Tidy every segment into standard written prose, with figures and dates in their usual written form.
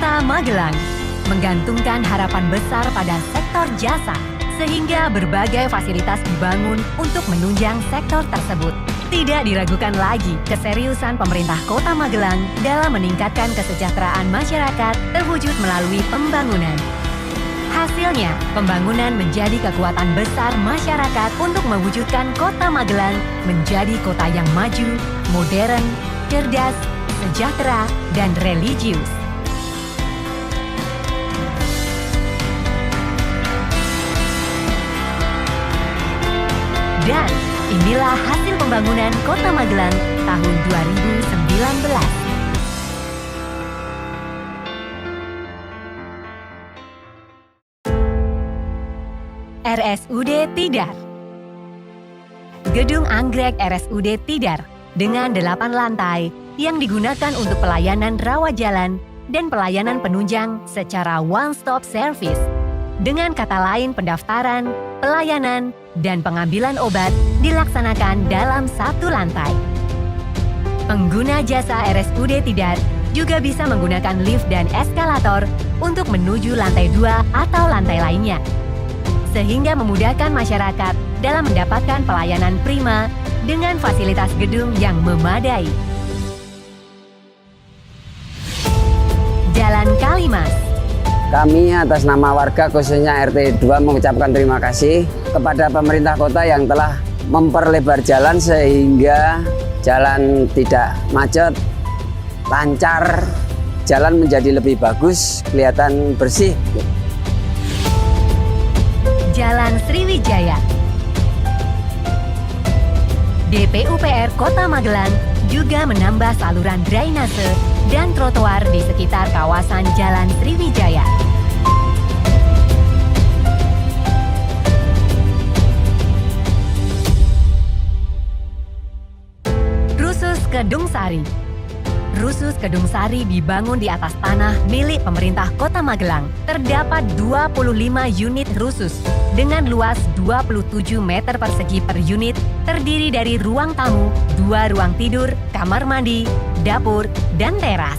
Kota Magelang menggantungkan harapan besar pada sektor jasa, sehingga berbagai fasilitas dibangun untuk menunjang sektor tersebut. Tidak diragukan lagi keseriusan pemerintah Kota Magelang dalam meningkatkan kesejahteraan masyarakat terwujud melalui pembangunan. Hasilnya, pembangunan menjadi kekuatan besar masyarakat untuk mewujudkan Kota Magelang menjadi kota yang maju, modern, cerdas, sejahtera, dan religius. Dan inilah hasil pembangunan Kota Magelang tahun 2019. RSUD Tidar. Gedung anggrek RSUD Tidar dengan 8 lantai yang digunakan untuk pelayanan rawat jalan dan pelayanan penunjang secara one-stop service. Dengan kata lain, pendaftaran, pelayanan, dan pengambilan obat dilaksanakan dalam satu lantai. Pengguna jasa RSUD Tidar juga bisa menggunakan lift dan eskalator untuk menuju lantai 2 atau lantai lainnya, sehingga memudahkan masyarakat dalam mendapatkan pelayanan prima dengan fasilitas gedung yang memadai. Jalan Kalimas. Kami atas nama warga khususnya RT 2 mengucapkan terima kasih kepada pemerintah kota yang telah memperlebar jalan sehingga jalan tidak macet, lancar, jalan menjadi lebih bagus, kelihatan bersih. Jalan Sriwijaya. DPUPR Kota Magelang juga menambah saluran drainase dan trotoar di sekitar kawasan Jalan Sriwijaya. Rusus Kedung Sari. Rusus Kedung Sari dibangun di atas tanah milik pemerintah Kota Magelang. Terdapat 25 unit rusus dengan luas 27 meter persegi per unit, terdiri dari ruang tamu, 2 ruang tidur, kamar mandi, dapur, dan teras.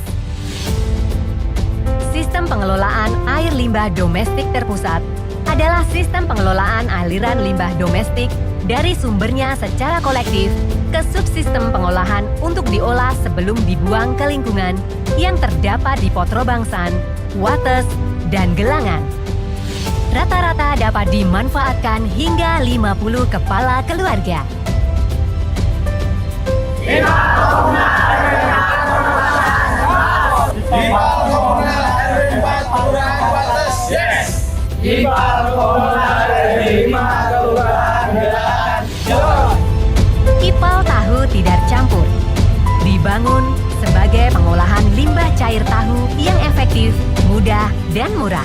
Sistem pengelolaan air limbah domestik terpusat adalah sistem pengelolaan aliran limbah domestik dari sumbernya secara kolektif ke subsistem pengolahan untuk diolah sebelum dibuang ke lingkungan yang terdapat di Potrobangsan, Wates, dan Gelangan. Rata-rata dapat dimanfaatkan hingga 50 kepala keluarga. Ipal tahu Tidar campur dibangun sebagai pengolahan limbah cair tahu yang efektif, mudah, dan murah.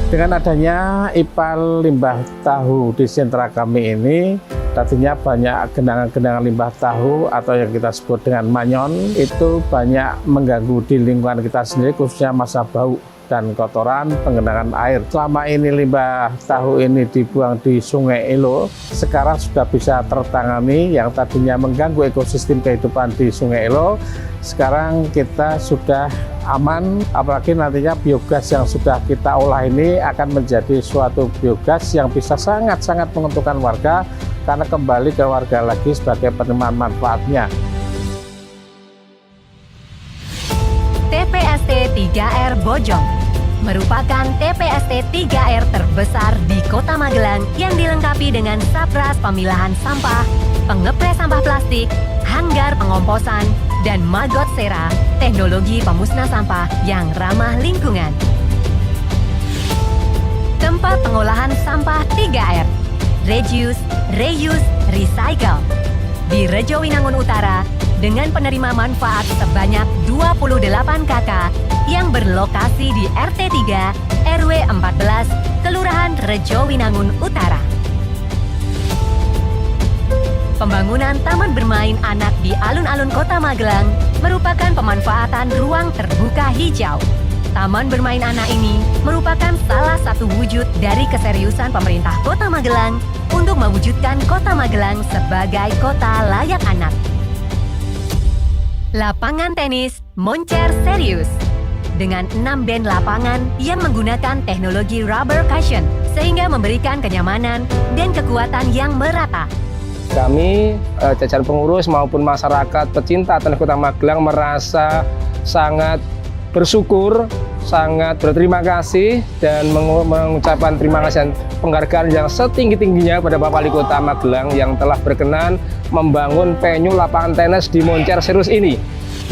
Dengan adanya ipal limbah tahu di sentra kami ini, tadinya banyak genangan-genangan limbah tahu atau yang kita sebut dengan manyon, itu banyak mengganggu di lingkungan kita sendiri, khususnya masa bau dan kotoran penggenangan air. Selama ini limbah tahu ini dibuang di Sungai Elo, sekarang sudah bisa tertangani. Yang tadinya mengganggu ekosistem kehidupan di Sungai Elo, sekarang kita sudah aman, apalagi nantinya biogas yang sudah kita olah ini akan menjadi suatu biogas yang bisa sangat-sangat menguntungkan warga karena kembali ke warga lagi sebagai penerimaan manfaatnya. TPST 3R Bojong merupakan TPST 3R terbesar di Kota Magelang yang dilengkapi dengan sapras pemilahan sampah, pengepres sampah plastik, hanggar pengomposan, dan magot sera, teknologi pemusnah sampah yang ramah lingkungan. Tempat pengolahan sampah 3R, Reduce, Reuse, Recycle, di Rejowinangun Utara dengan penerima manfaat sebanyak 28 KK yang berlokasi di RT 3 RW 14 Kelurahan Rejowinangun Utara. Pembangunan taman bermain anak di alun-alun Kota Magelang merupakan pemanfaatan ruang terbuka hijau. Taman bermain anak ini merupakan salah satu wujud dari keseriusan pemerintah Kota Magelang untuk mewujudkan Kota Magelang sebagai kota layak anak. Lapangan tenis Moncer Serius. dengan 6 band lapangan yang menggunakan teknologi rubber cushion sehingga memberikan kenyamanan dan kekuatan yang merata. Kami, jajaran pengurus maupun masyarakat pecinta tenis Kota Magelang merasa sangat bersyukur, sangat berterima kasih dan mengucapkan terima kasih dan penghargaan yang setinggi-tingginya pada Bapak Wali Kota Magelang yang telah berkenan membangun venue lapangan tenis di Moncer Serius ini,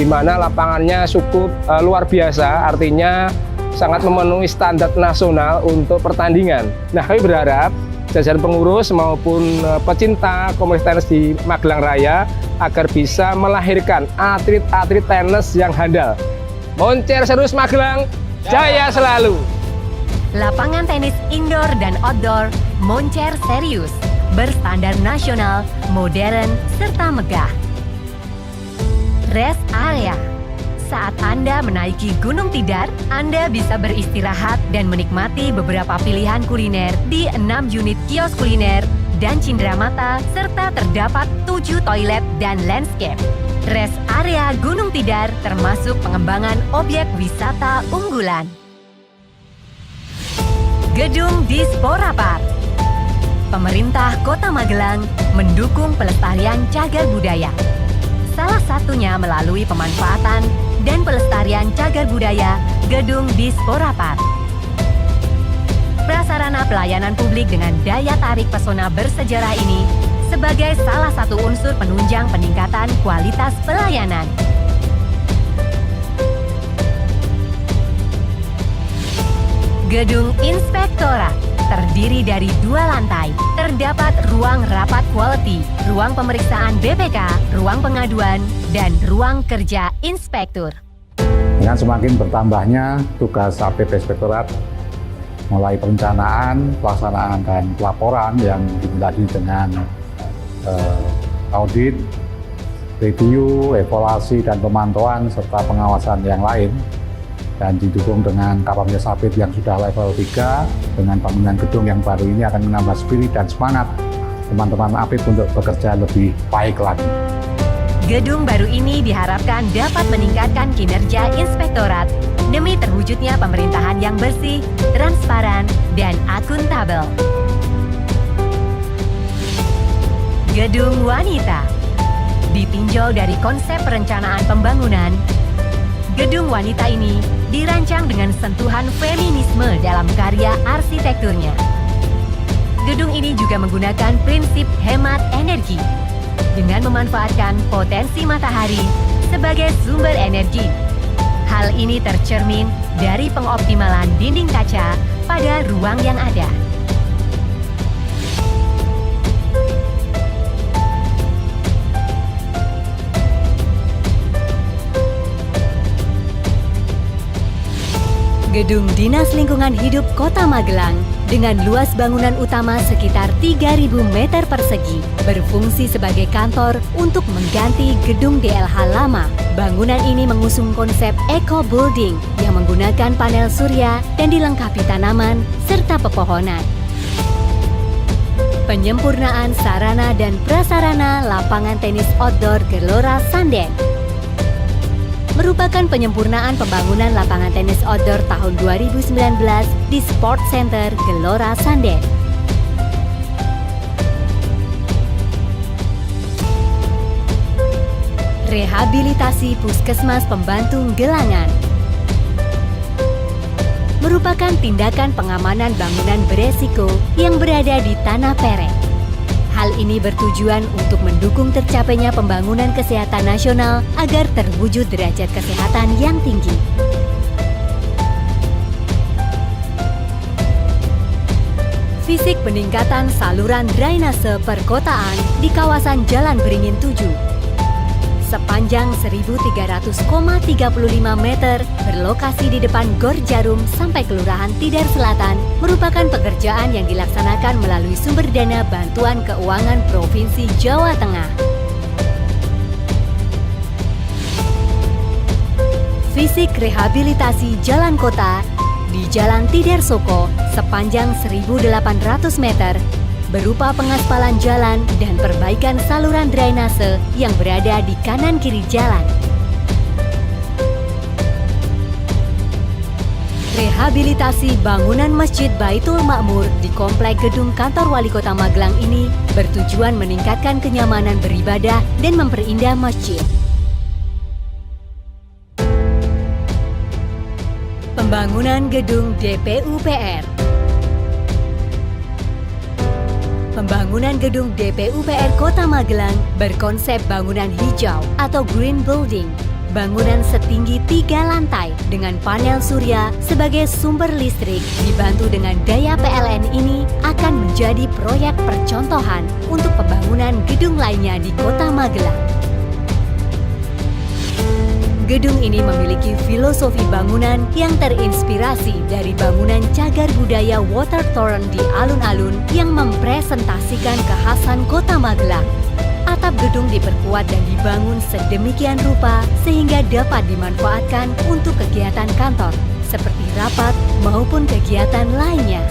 di mana lapangannya cukup luar biasa, artinya sangat memenuhi standar nasional untuk pertandingan. Nah, kami berharap jajaran pengurus maupun pecinta komunitas tenis di Magelang Raya agar bisa melahirkan atlet-atlet tenis yang handal. Moncer Serius Magelang, jaya selalu! Lapangan tenis indoor dan outdoor Moncer Serius, berstandar nasional, modern, serta megah. Rest area. Saat Anda menaiki Gunung Tidar, Anda bisa beristirahat dan menikmati beberapa pilihan kuliner di 6 unit kios kuliner dan cindera mata, serta terdapat 7 toilet dan landscape. Rest area Gunung Tidar termasuk pengembangan objek wisata unggulan. Gedung Dispora Park. Pemerintah Kota Magelang mendukung pelestarian cagar budaya. Salah satunya melalui pemanfaatan dan pelestarian cagar budaya Gedung Dispora Park. Prasarana pelayanan publik dengan daya tarik pesona bersejarah ini sebagai salah satu unsur penunjang peningkatan kualitas pelayanan. Gedung Inspektorat terdiri dari 2 lantai. Terdapat ruang rapat quality, ruang pemeriksaan BPK, ruang pengaduan, dan ruang kerja inspektur. Dengan semakin bertambahnya tugas APP Inspektorat, mulai perencanaan, pelaksanaan, dan pelaporan yang dilanjutkan dengan audit, review, evaluasi, dan pemantauan serta pengawasan yang lain, dan didukung dengan kapasitas APP yang sudah level 3 dengan bangunan gedung yang baru ini akan menambah spirit dan semangat teman-teman APP untuk bekerja lebih baik lagi. Gedung baru ini diharapkan dapat meningkatkan kinerja inspektorat demi terwujudnya pemerintahan yang bersih, transparan, dan akuntabel. Gedung Wanita ditinjau dari konsep perencanaan pembangunan. Gedung Wanita ini dirancang dengan sentuhan feminisme dalam karya arsitekturnya. Gedung ini juga menggunakan prinsip hemat energi dengan memanfaatkan potensi matahari sebagai sumber energi. Hal ini tercermin dari pengoptimalan dinding kaca pada ruang yang ada. Gedung Dinas Lingkungan Hidup Kota Magelang dengan luas bangunan utama sekitar 3.000 meter persegi berfungsi sebagai kantor untuk mengganti gedung DLH lama. Bangunan ini mengusung konsep eco building yang menggunakan panel surya dan dilengkapi tanaman serta pepohonan. Penyempurnaan sarana dan prasarana lapangan tenis outdoor Gelora Sanden merupakan penyempurnaan pembangunan lapangan tenis outdoor tahun 2019 di Sport Center Gelora Sanden. Rehabilitasi Puskesmas Pembantu Gelangan merupakan tindakan pengamanan bangunan beresiko yang berada di Tanah Perek. Hal ini bertujuan untuk mendukung tercapainya pembangunan kesehatan nasional agar terwujud derajat kesehatan yang tinggi. Fisik peningkatan saluran drainase perkotaan di kawasan Jalan Beringin 7 sepanjang 1.300,35 meter berlokasi di depan Gor Jarum sampai Kelurahan Tidar Selatan merupakan pekerjaan yang dilaksanakan melalui sumber dana Bantuan Keuangan Provinsi Jawa Tengah. Fisik rehabilitasi jalan kota di Jalan Tidar Soko sepanjang 1.800 meter berupa pengaspalan jalan dan perbaikan saluran drainase yang berada di kanan kiri jalan. Rehabilitasi bangunan Masjid Baitul Ma'mur di Komplek Gedung Kantor Wali Kota Magelang ini bertujuan meningkatkan kenyamanan beribadah dan memperindah masjid. Pembangunan gedung DPUPR. Pembangunan gedung DPUPR Kota Magelang berkonsep bangunan hijau atau green building. Bangunan setinggi 3 lantai dengan panel surya sebagai sumber listrik dibantu dengan daya PLN ini akan menjadi proyek percontohan untuk pembangunan gedung lainnya di Kota Magelang. Gedung ini memiliki filosofi bangunan yang terinspirasi dari bangunan cagar budaya water torrent di alun-alun yang mempresentasikan kekhasan Kota Magelang. Atap gedung diperkuat dan dibangun sedemikian rupa sehingga dapat dimanfaatkan untuk kegiatan kantor seperti rapat maupun kegiatan lainnya.